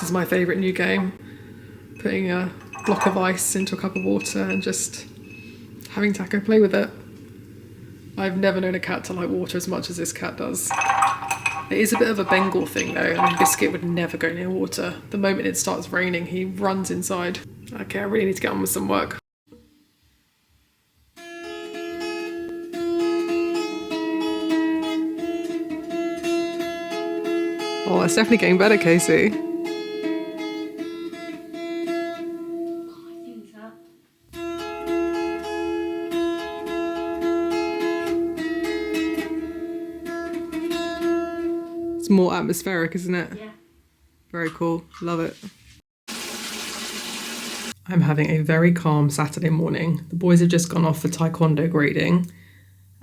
This is my favourite new game. Putting a block of ice into a cup of water and just having Taco play with it. I've never known a cat to like water as much as this cat does. It is a bit of a Bengal thing though. I mean, Biscuit would never go near water. The moment it starts raining, he runs inside. Okay, I really need to get on with some work. Oh, it's definitely getting better, Casey. It's more atmospheric, isn't it? Yeah. Very cool. Love it. I'm having a very calm Saturday morning. The boys have just gone off for taekwondo grading,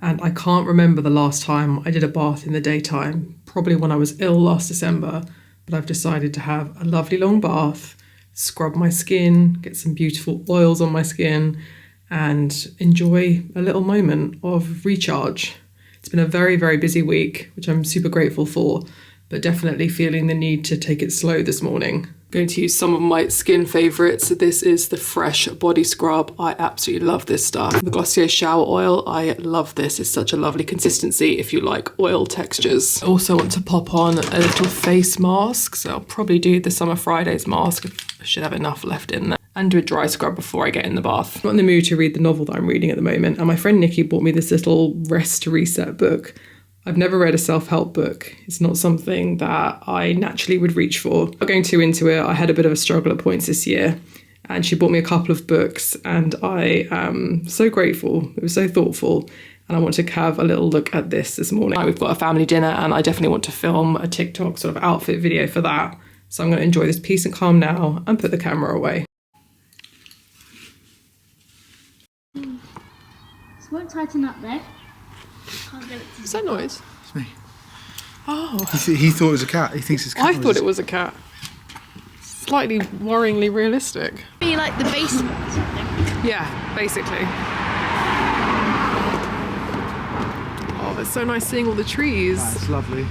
and I can't remember the last time I did a bath in the daytime. Probably when I was ill last December, but I've decided to have a lovely long bath, scrub my skin, get some beautiful oils on my skin, and enjoy a little moment of recharge. It's been a very, very busy week, which I'm super grateful for, but definitely feeling the need to take it slow this morning. I'm going to use some of my skin favourites. This is the Fresh Body Scrub. I absolutely love this stuff. The Glossier Shower Oil, I love this. It's such a lovely consistency if you like oil textures. I also want to pop on a little face mask, so I'll probably do the Summer Fridays mask. I should have enough left in there. And do a dry scrub before I get in the bath. I'm not in the mood to read the novel that I'm reading at the moment, and my friend Nikki bought me this little Rest to Reset book. I've never read a self-help book. It's not something that I naturally would reach for. Not going too into it, I had a bit of a struggle at points this year, and she bought me a couple of books, and I am so grateful. It was so thoughtful, and I want to have a little look at this morning. We've got a family dinner, and I definitely want to film a TikTok sort of outfit video for that. So I'm going to enjoy this peace and calm now and put the camera away. Won't tighten up there. Can't get it to. Is that noise? It's me. Oh. He thought it was a cat. He thinks it's cat. I thought it was a cat. Slightly worryingly realistic. Be like the basement or something. Yeah, basically. Oh, it's so nice seeing all the trees. That's lovely.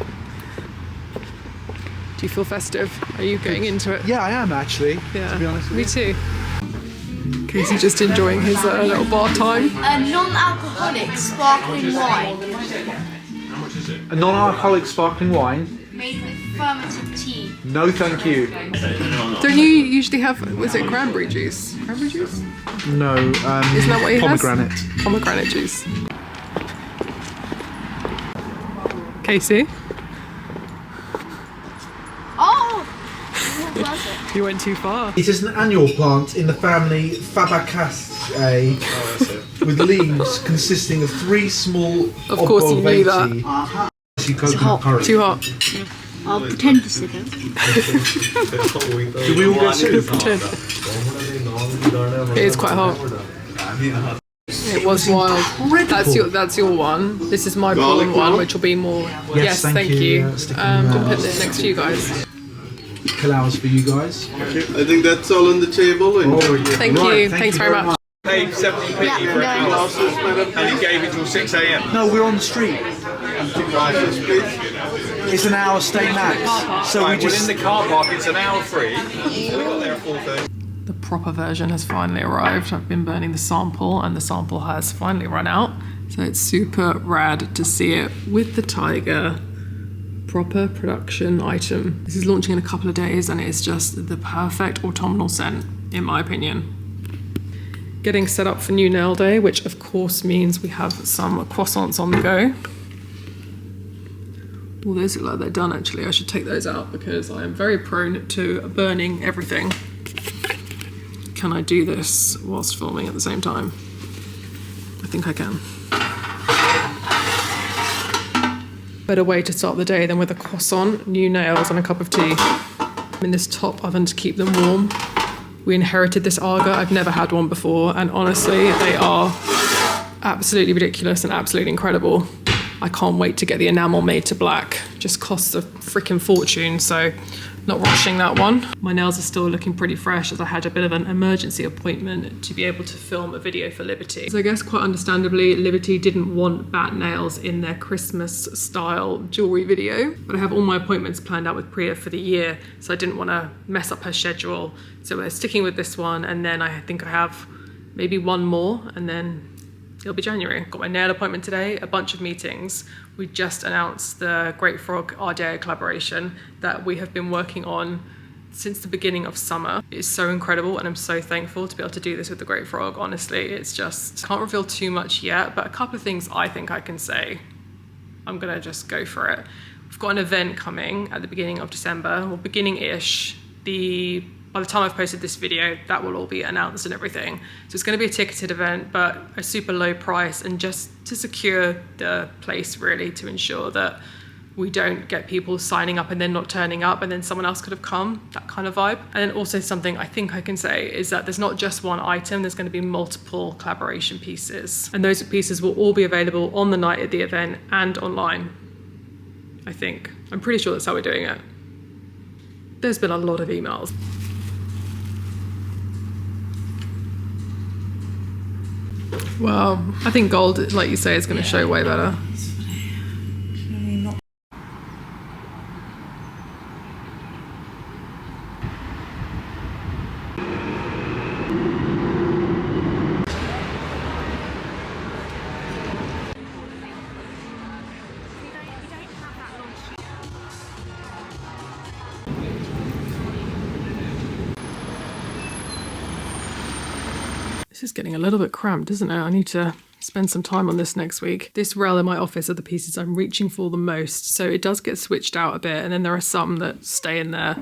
Do you feel festive? Are you getting into it? Yeah, I am actually. Yeah. To be honest with Me you. too. Casey's just enjoying his little bar time. A non-alcoholic sparkling wine A non-alcoholic sparkling wine. made with fermented tea. No, thank you. Don't you usually have, was it cranberry juice? Cranberry juice? No. Isn't that what he pomegranate. has? Pomegranate juice. Casey, Oh! What was it? you went too far. It is an annual plant in the family Fabaceae, with leaves consisting of 3 small Of course you knew that. coconut curry. Too hot. I'll pretend to sit down. Did we all get soup? Pretend. It is quite hot. It was wild. That's your one. This is my prawn one, which will be more. Yes, thank you. Gonna put this next to you guys. Calows for you guys. I think that's all on the table. Thank you. Thanks very much. Paid 70p for a glasses, madam, and he gave it till 6 a.m. No, we're on the street. 2 glasses, please. It's an hour stay max. So we Right, well, just. in the car park, it's an hour free. We got there at 4:30. The proper version has finally arrived. I've been burning the sample, and the sample has finally run out. So it's super rad to see it with the tiger. Proper production item. This is launching in a couple of days, and it's just the perfect autumnal scent, in my opinion. Getting set up for new nail day, which of course means we have some croissants on the go. Well, those look like they're done actually. I should take those out because I am very prone to burning everything. Can I do this whilst filming at the same time? I think I can. Better way to start the day than with a croissant, new nails and a cup of tea. I'm in this top oven to keep them warm. We inherited this Arga. I've never had one before, and honestly, they are absolutely ridiculous and absolutely incredible. I can't wait to get the enamel made to black. Just costs a freaking fortune, so not rushing that one. My nails are still looking pretty fresh as I had a bit of an emergency appointment to be able to film a video for Liberty. So I guess quite understandably, Liberty didn't want bat nails in their Christmas style jewelry video, but I have all my appointments planned out with Priya for the year, so I didn't want to mess up her schedule. So we're sticking with this one, and then I think I have maybe one more, and then it'll be January. Got my nail appointment today, a bunch of meetings. We just announced the Great Frog Ardea collaboration that we have been working on since the beginning of summer. It's so incredible, and I'm so thankful to be able to do this with the Great Frog. Honestly, it's just, can't reveal too much yet, but a couple of things I think I can say. I'm gonna just go for it. We've got an event coming at the beginning of December, or beginning-ish. By the time I've posted this video, that will all be announced and everything. So it's going to be a ticketed event, but a super low price, and just to secure the place, really, to ensure that we don't get people signing up and then not turning up and then someone else could have come, that kind of vibe. And then also something I think I can say is that there's not just one item, there's going to be multiple collaboration pieces. And those pieces will all be available on the night at the event and online, I think. I'm pretty sure that's how we're doing it. There's been a lot of emails. Well, I think gold, like you say, is going to show way better. This is getting a little bit cramped, isn't it? I need to spend some time on this next week. This rail in my office are the pieces I'm reaching for the most, so it does get switched out a bit, and then there are some that stay in there,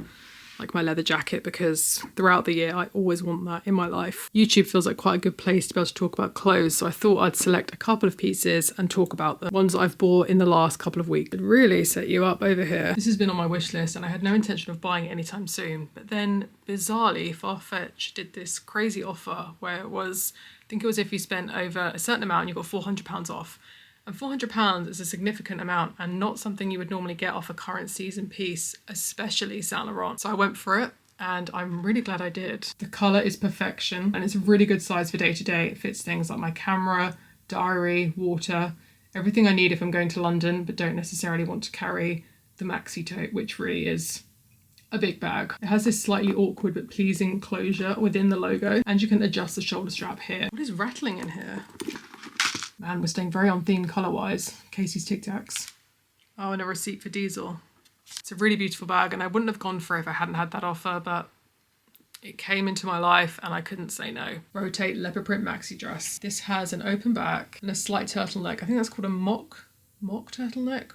like my leather jacket, because throughout the year I always want that in my life. YouTube feels like quite a good place to be able to talk about clothes, so I thought I'd select a couple of pieces and talk about the ones that I've bought in the last couple of weeks. It really set you up over here. This has been on my wish list and I had no intention of buying it anytime soon, but then bizarrely Farfetch did this crazy offer where it was, I think it was if you spent over a certain amount you got £400 off. And £400 is a significant amount and not something you would normally get off a current season piece, especially Saint Laurent. So I went for it and I'm really glad I did. The colour is perfection and it's a really good size for day to day. It fits things like my camera, diary, water, everything I need if I'm going to London but don't necessarily want to carry the maxi tote, which really is a big bag. It has this slightly awkward but pleasing closure within the logo, and you can adjust the shoulder strap here. What is rattling in here? Man, we're staying very on theme colour-wise. Casey's Tic Tacs. Oh, and a receipt for diesel. It's a really beautiful bag, and I wouldn't have gone for it if I hadn't had that offer, but it came into my life and I couldn't say no. Rotate leopard print maxi dress. This has an open back and a slight turtleneck. I think that's called a mock turtleneck.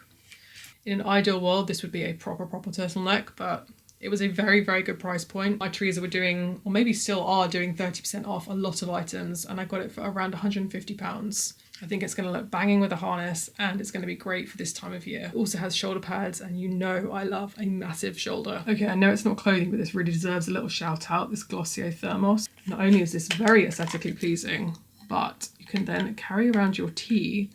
In an ideal world, this would be a proper turtleneck, but it was a very, very good price point. My Teresa were doing, or maybe still are doing 30% off a lot of items, and I got it for around £150. I think it's going to look banging with a harness and it's going to be great for this time of year. It also has shoulder pads, and you know I love a massive shoulder. Okay, I know it's not clothing, but this really deserves a little shout out, this Glossier thermos. Not only is this very aesthetically pleasing, but you can then carry around your tea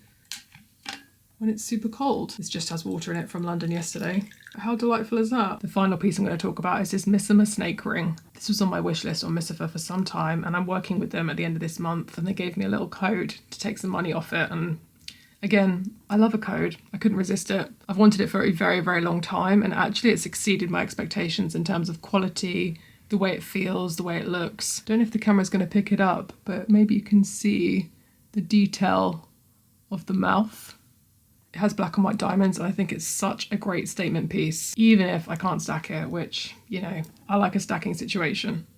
when it's super cold. This just has water in it from London yesterday. How delightful is that? The final piece I'm going to talk about is this Missima snake ring. This was on my wish list on Missifa for some time, and I'm working with them at the end of this month, and they gave me a little code to take some money off it. And again, I love a code. I couldn't resist it. I've wanted it for a very, very long time, and actually it's exceeded my expectations in terms of quality, the way it feels, the way it looks. Don't know if the camera's going to pick it up, but maybe you can see the detail of the mouth. It has black and white diamonds, and I think it's such a great statement piece, even if I can't stack it, which, you know, I like a stacking situation.